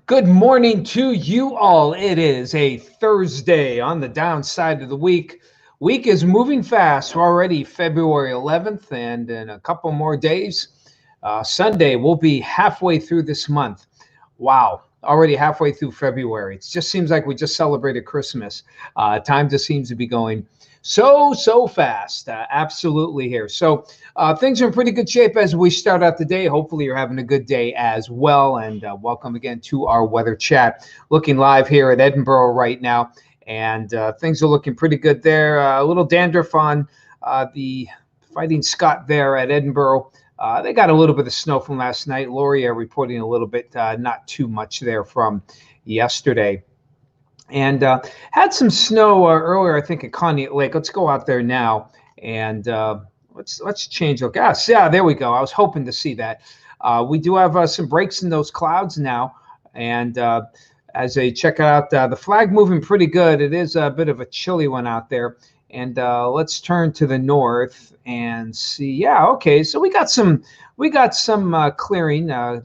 Good morning to you all. It is a Thursday on the downside of the week. Week is moving fast. We're already February 11th, and in a couple more days, Sunday, we'll be halfway through this month. Wow, already halfway through February. It just seems like we just celebrated Christmas. Time just seems to be going so fast. Absolutely here. So things are in pretty good shape as we start out the day. Hopefully, you're having a good day as well. And welcome again to our weather chat. Looking live here at Edinburgh right now. And things are looking pretty good there. A little dandruff on the Fighting Scott there at Edinburgh. They got a little bit of snow from last night. Lori reporting a little bit, not too much there from yesterday. And had some snow earlier, I think, at Conneaut Lake. Let's go out there now and let's change the gas. Yeah, there we go. I was hoping to see that. We do have some breaks in those clouds now, and as they check out the flag moving pretty good. It is a bit of a chilly one out there. And let's turn to the north and see. Yeah, okay. So we got some clearing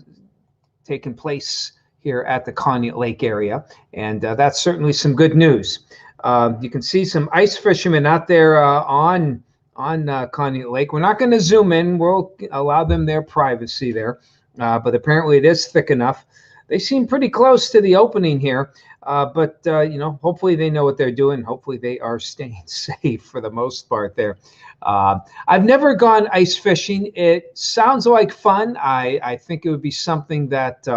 taking place here at the Conneaut Lake area, and that's certainly some good news. You can see some ice fishermen out there on Conneaut Lake. We're not going to zoom in. We'll allow them their privacy there, but apparently it is thick enough. They seem pretty close to the opening here, but hopefully they know what they're doing. Hopefully they are staying safe for the most part there. I've never gone ice fishing. It sounds like fun. I think it would be something that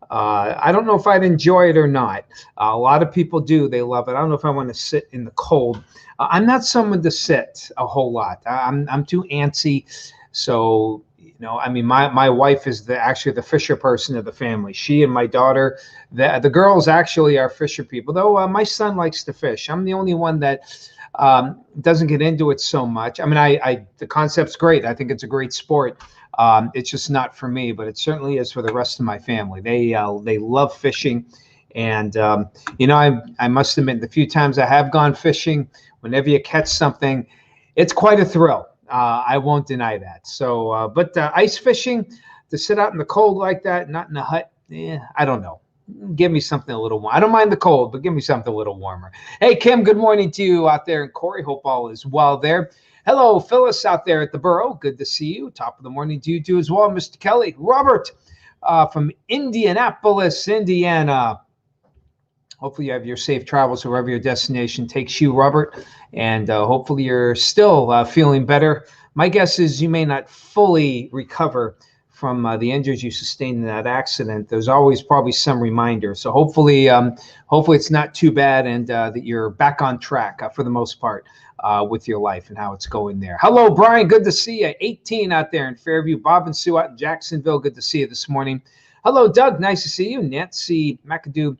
I don't know if I'd enjoy it or not. A lot of people do. They love it. I don't know if I want to sit in the cold. I'm not someone to sit a whole lot. I'm too antsy. So, I mean, my wife is actually the fisher person of the family. She and my daughter, the girls actually are fisher people, though my son likes to fish. I'm the only one that doesn't get into it so much. I mean, the concept's great. I think it's a great sport. It's just not for me, but it certainly is for the rest of my family. They love fishing, and I must admit, the few times I have gone fishing, whenever you catch something, it's quite a thrill. I won't deny that. So, but ice fishing, to sit out in the cold like that, not in a hut, I don't know. Give me something a little warm. I don't mind the cold, but give me something a little warmer. Hey, Kim, good morning to you out there in Corey. Hope all is well there. Hello, Phyllis out there at the Borough. Good to see you. Top of the morning to you too as well, Mr. Kelly. Robert from Indianapolis, Indiana. Hopefully you have your safe travels wherever your destination takes you, Robert. And hopefully you're still feeling better. My guess is you may not fully recover from the injuries you sustained in that accident. There's always probably some reminder. So hopefully it's not too bad, and that you're back on track for the most part with your life and how it's going there. Hello, Brian. Good to see you. 18 out there in Fairview. Bob and Sue out in Jacksonville. Good to see you this morning. Hello, Doug. Nice to see you. Nancy McAdoo.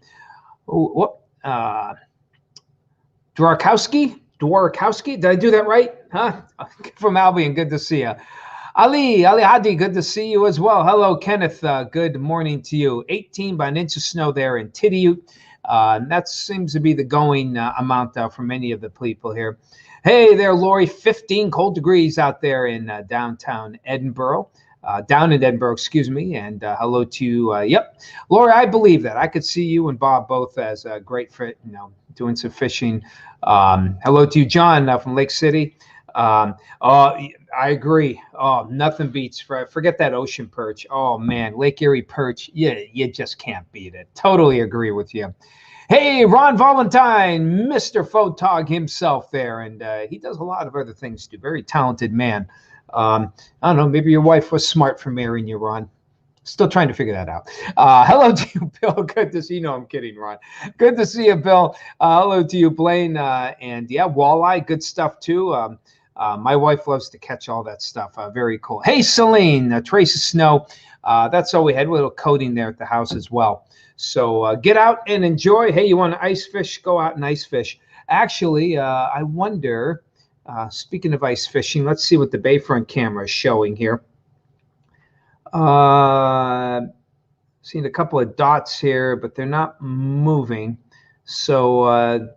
Dworkowski. Did I do that right? Huh? From Albion. Good to see you. Ali Hadi, good to see you as well. Hello, Kenneth. Good morning to you. 18 by an inch of snow there in Tidiute. That seems to be the going amount for many of the people here. Hey there, Lori. 15 cold degrees out there in downtown Edinburgh. Down in Edinburgh, excuse me. And hello to you. Yep. Lori, I believe that. I could see you and Bob both as a great fit, doing some fishing. Hello to you, John, from Lake City. I agree. Oh, nothing beats forget that ocean perch. Oh man, Lake Erie perch. Yeah, you just can't beat it. Totally agree with you. Hey, Ron Valentine, Mr. Photog himself there, and he does a lot of other things too. Very talented man. I don't know. Maybe your wife was smart for marrying you, Ron. Still trying to figure that out. Hello to you, Bill. Good to see you. No, I'm kidding, Ron. Good to see you, Bill. Hello to you, Blaine. And yeah, walleye, good stuff too. My wife loves to catch all that stuff. Very cool. Hey, Celine, trace of snow. That's all we had. A little coating there at the house as well. So get out and enjoy. Hey, you want to ice fish? Go out and ice fish. Actually, I wonder, speaking of ice fishing, let's see what the Bayfront camera is showing here. Seeing a couple of dots here, but they're not moving. So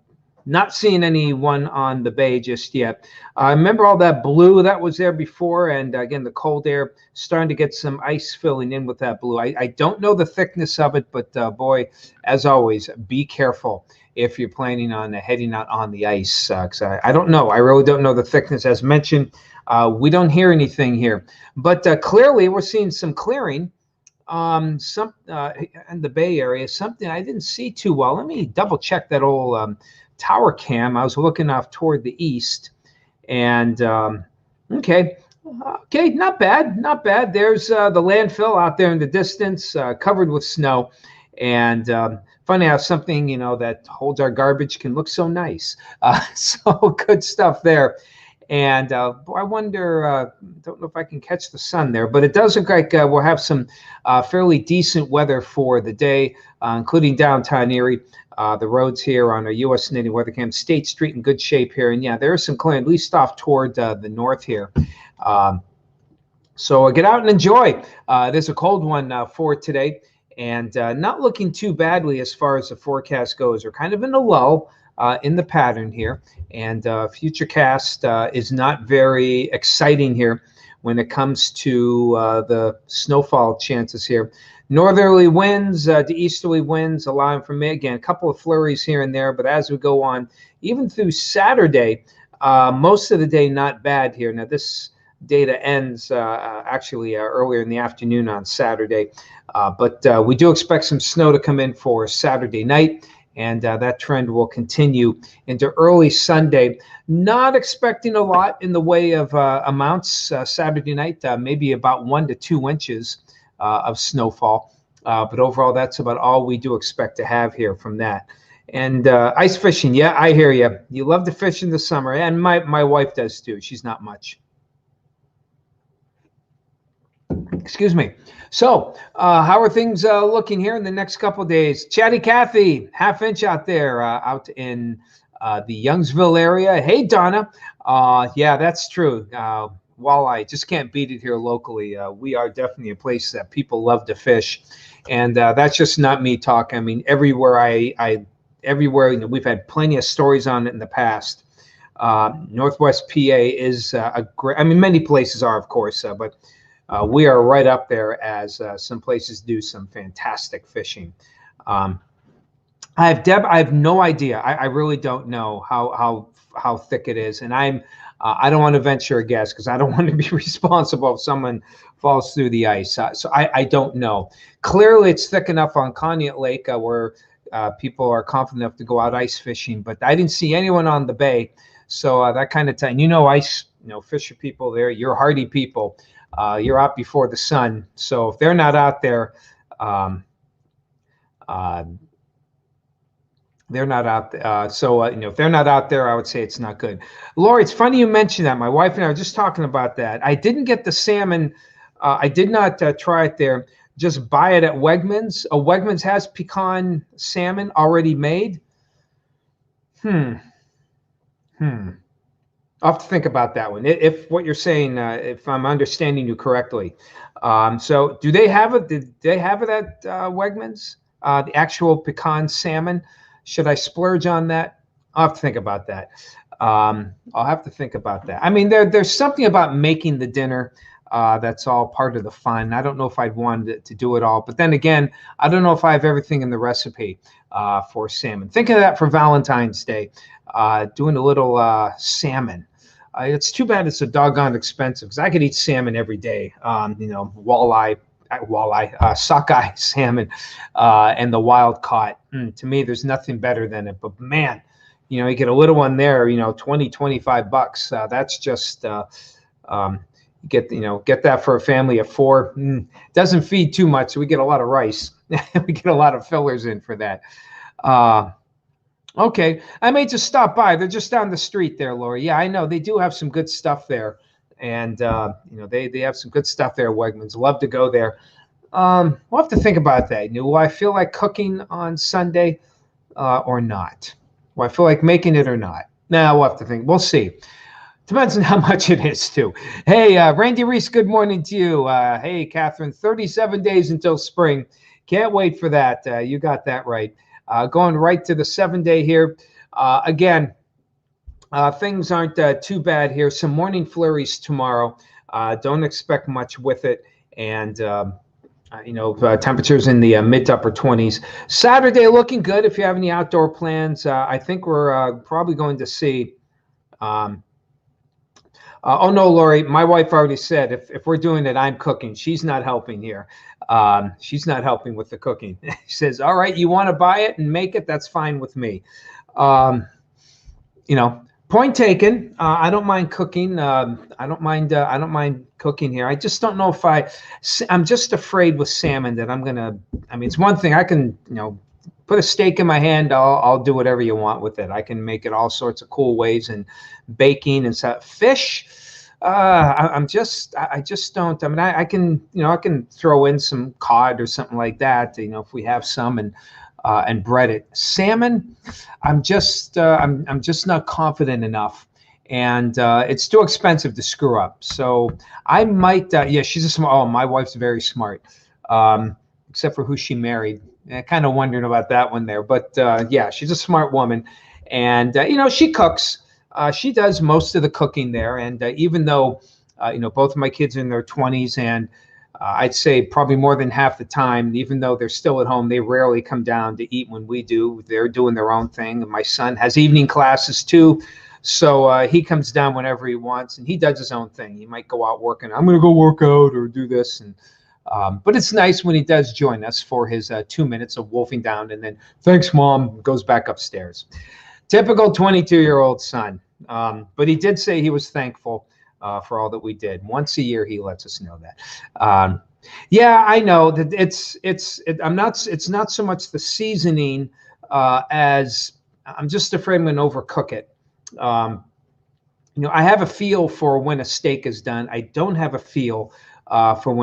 Not seeing anyone on the bay just yet. I remember all that blue that was there before, and again, the cold air starting to get some ice filling in with that blue. I don't know the thickness of it, but boy, as always, be careful if you're planning on heading out on the ice. Because I don't know. I really don't know the thickness. As mentioned, we don't hear anything here, but clearly we're seeing some clearing. Some in the Bay Area, something I didn't see too well. Let me double check that old tower cam. I was looking off toward the east, and okay, not bad, not bad. There's the landfill out there in the distance, covered with snow, and funny how something that holds our garbage can look so nice. So good stuff there. And I wonder, don't know if I can catch the sun there, but it does look like we'll have some fairly decent weather for the day, including downtown Erie. The roads here on our U.S. Canadian weather cam, State Street in good shape here. And yeah, there is some clearing, at least off toward the north here. So get out and enjoy. There's a cold one for today, and not looking too badly as far as the forecast goes. We're kind of in a lull in the pattern here, and Futurecast is not very exciting here when it comes to the snowfall chances here. Northerly winds to easterly winds allowing for me again a couple of flurries here and there, but as we go on, even through Saturday, most of the day not bad here. Now this data ends actually earlier in the afternoon on Saturday, but we do expect some snow to come in for Saturday night. And that trend will continue into early Sunday. Not expecting a lot in the way of amounts Saturday night, maybe about 1 to 2 inches of snowfall. But overall, that's about all we do expect to have here from that. And ice fishing, yeah, I hear you. You love to fish in the summer, and my wife does too. She's not much. Excuse me. So, how are things looking here in the next couple of days? Chatty Cathy, half inch out there, out in the Youngsville area. Hey, Donna. Yeah, that's true. Walleye, just can't beat it here locally. We are definitely a place that people love to fish, and that's just not me talking. I mean, everywhere everywhere, we've had plenty of stories on it in the past. Northwest PA is a great. I mean, many places are, of course, but. We are right up there as some places do some fantastic fishing. I have no idea. I really don't know how thick it is, and I don't want to venture a guess because I don't want to be responsible if someone falls through the ice. So I don't know. Clearly, it's thick enough on Conneaut Lake where people are confident enough to go out ice fishing, but I didn't see anyone on the bay. So that kind of time, ice, fisher people there, you're hardy people. You're out before the sun. So if they're not out there, they're not out. If they're not out there, I would say it's not good. Lori, it's funny you mentioned that. My wife and I were just talking about that. I didn't get the salmon. I did not try it there. Just buy it at Wegmans. Wegmans has pecan salmon already made. I'll have to think about that one. If what you're saying, if I'm understanding you correctly. So do they have it? Did they have it at Wegmans? The actual pecan salmon? Should I splurge on that? I'll have to think about that. I'll have to think about that. I mean, there's something about making the dinner that's all part of the fun. I don't know if I'd want to do it all. But then again, I don't know if I have everything in the recipe for salmon. Think of that for Valentine's Day, doing a little salmon. It's too bad it's so doggone expensive because I could eat salmon every day. Walleye, sockeye salmon, and the wild caught. To me, there's nothing better than it. But man, you get a little one there, $20-25. That's just get that for a family of 4. Doesn't feed too much. So we get a lot of rice. We get a lot of fillers in for that. Okay, I may just stop by. They're just down the street there, Lori. Yeah, I know they do have some good stuff there, and they have some good stuff there. Wegmans, love to go there. We'll have to think about that. Will I feel like cooking on Sunday or not? Will I feel like making it or not? Nah, we'll have to think. We'll see. Depends on how much it is too. Hey, Randy Reese, good morning to you. Hey, Catherine, 37 days until spring. Can't wait for that. You got that right. Going right to the 7-day here. Again, things aren't too bad here. Some morning flurries tomorrow. Don't expect much with it. And temperatures in the mid to upper 20s. Saturday looking good if you have any outdoor plans. I think we're probably going to see. Oh no, Lori, my wife already said if we're doing it, I'm cooking. She's not helping here. She's not helping with the cooking. She says, "All right, you want to buy it and make it? That's fine with me." Um, Point taken. I don't mind cooking. I don't mind. I don't mind cooking here. I just don't know if I'm just afraid with salmon that I'm gonna. I mean, it's one thing I can, put a steak in my hand. I'll do whatever you want with it. I can make it all sorts of cool ways and baking and stuff. Fish. I just don't. I mean, I can, I can throw in some cod or something like that. If we have some and bread it. Salmon, I'm just not confident enough, and it's too expensive to screw up. So I might. Yeah, she's a smart. Oh, my wife's very smart, except for who she married. I kind of wondering about that one there, but yeah, she's a smart woman, and she cooks. She does most of the cooking there, and even though both of my kids are in their 20s, and I'd say probably more than half the time, even though they're still at home, they rarely come down to eat when we do. They're doing their own thing. And my son has evening classes too, so he comes down whenever he wants, and he does his own thing. He might go out working. I'm going to go work out or do this, and but it's nice when he does join us for his 2 minutes of wolfing down, and then thanks, Mom, goes back upstairs. Typical 22-year-old son. But he did say he was thankful for all that we did. Once a year, he lets us know that. Yeah, I know that it's not so much the seasoning as I'm just afraid I'm going to overcook it. I have a feel for when a steak is done. I don't have a feel for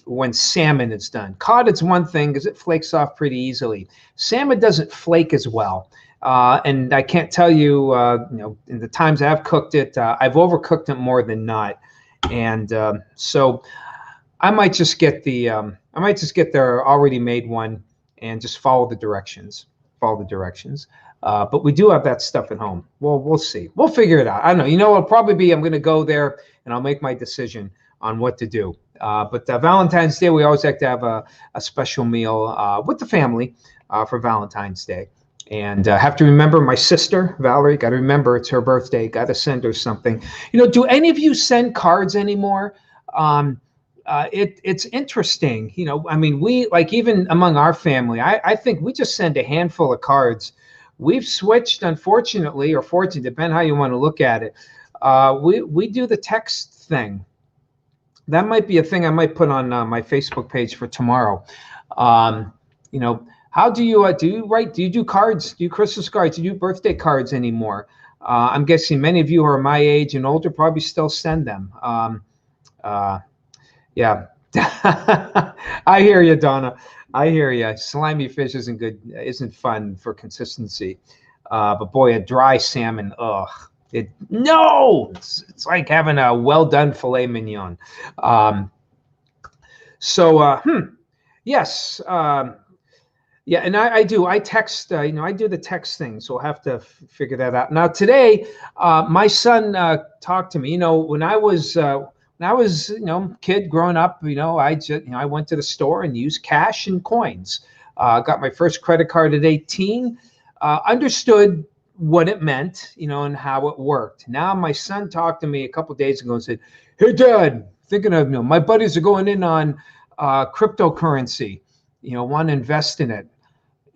when salmon is done. Cod, it's one thing because it flakes off pretty easily. Salmon doesn't flake as well. And I can't tell you, in the times I've cooked it, I've overcooked it more than not. And so I might just get their already made one and just follow the directions. But we do have that stuff at home. Well, we'll see. We'll figure it out. I don't know. It'll probably be I'm going to go there and I'll make my decision on what to do. But Valentine's Day, we always like to have a special meal with the family for Valentine's Day. And have to remember my sister, Valerie, got to remember it's her birthday. Got to send her something. Do any of you send cards anymore? It's interesting. I mean, we even among our family, I think we just send a handful of cards. We've switched, unfortunately, or fortunately, depending how you want to look at it. We do the text thing. That might be a thing I might put on my Facebook page for tomorrow. How do you write? Do you do cards? Do you Christmas cards? Do you do birthday cards anymore? I'm guessing many of you who are my age and older probably still send them. Yeah, I hear you, Donna. I hear you. Slimy fish isn't fun for consistency. But boy, a dry salmon, ugh. It's like having a well done filet mignon. Yes. Yeah, and I text, I do the text thing, so I'll have to figure that out. Now today, my son talked to me. When I was kid growing up, I went to the store and used cash and coins. Got my first credit card at 18. Understood what it meant, and how it worked. Now my son talked to me a couple of days ago and said, "Hey, Dad, thinking of my buddies are going in on cryptocurrency. Want to invest in it."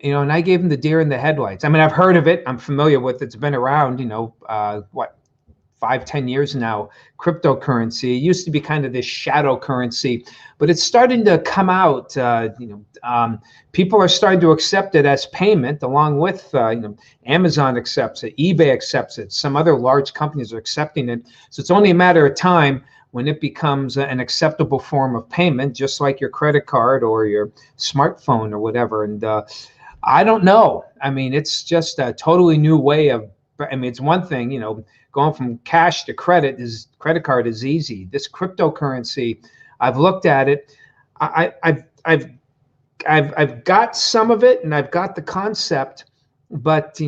And I gave him the deer in the headlights. I mean, I've heard of it. I'm familiar with it. It's been around, 5-10 years now, cryptocurrency. It used to be kind of this shadow currency, but it's starting to come out. People are starting to accept it as payment, along with, Amazon accepts it, eBay accepts it. Some other large companies are accepting it. So it's only a matter of time when it becomes an acceptable form of payment, just like your credit card or your smartphone or whatever. And I don't know. I mean, it's just a totally new way of, it's one thing, going from cash to credit card is easy. This cryptocurrency, I've looked at it. I've got some of it and I've got the concept, but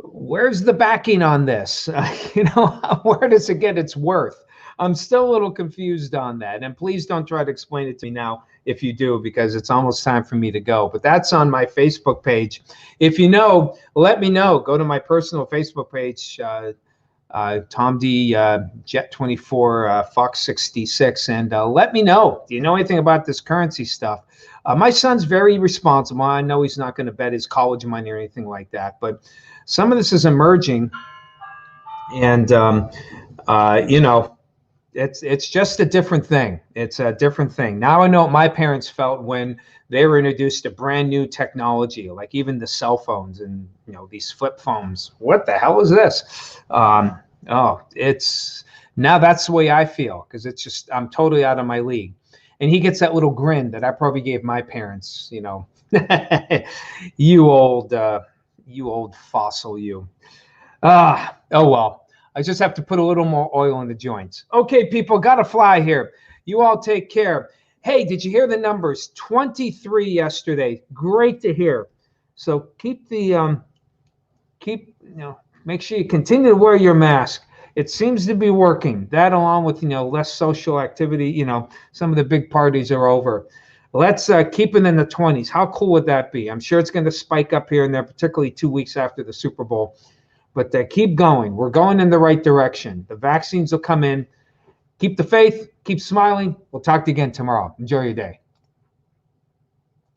where's the backing on this? You know, where does it get its worth? I'm still a little confused on that. And please don't try to explain it to me now if you do, because it's almost time for me to go. But that's on my Facebook page. If you know, let me know. Go to my personal Facebook page, Tom D, Jet 24, Fox 66, and let me know. Do you know anything about this currency stuff? My son's very responsible. I know he's not going to bet his college money or anything like that, but some of this is emerging, and you know, it's just a different thing. It's a different thing. Now I know what my parents felt when they were introduced to brand new technology, like even the cell phones and, you know, these flip phones. What the hell is this? Oh, it's now that's the way I feel, because it's just I'm totally out of my league. And he gets that little grin that I probably gave my parents. You know, you old fossil, you. Oh well. I just have to put a little more oil in the joints. Okay, people, got to fly here. You all take care. Hey, did you hear the numbers? 23 yesterday. Great to hear. So keep the make sure you continue to wear your mask. It seems to be working. That, along with, you know, less social activity. You know, some of the big parties are over. Let's keep it in the 20s. How cool would that be? I'm sure it's going to spike up here and there, particularly 2 weeks after the Super Bowl. But keep going. We're going in the right direction. The vaccines will come in. Keep the faith. Keep smiling. We'll talk to you again tomorrow. Enjoy your day.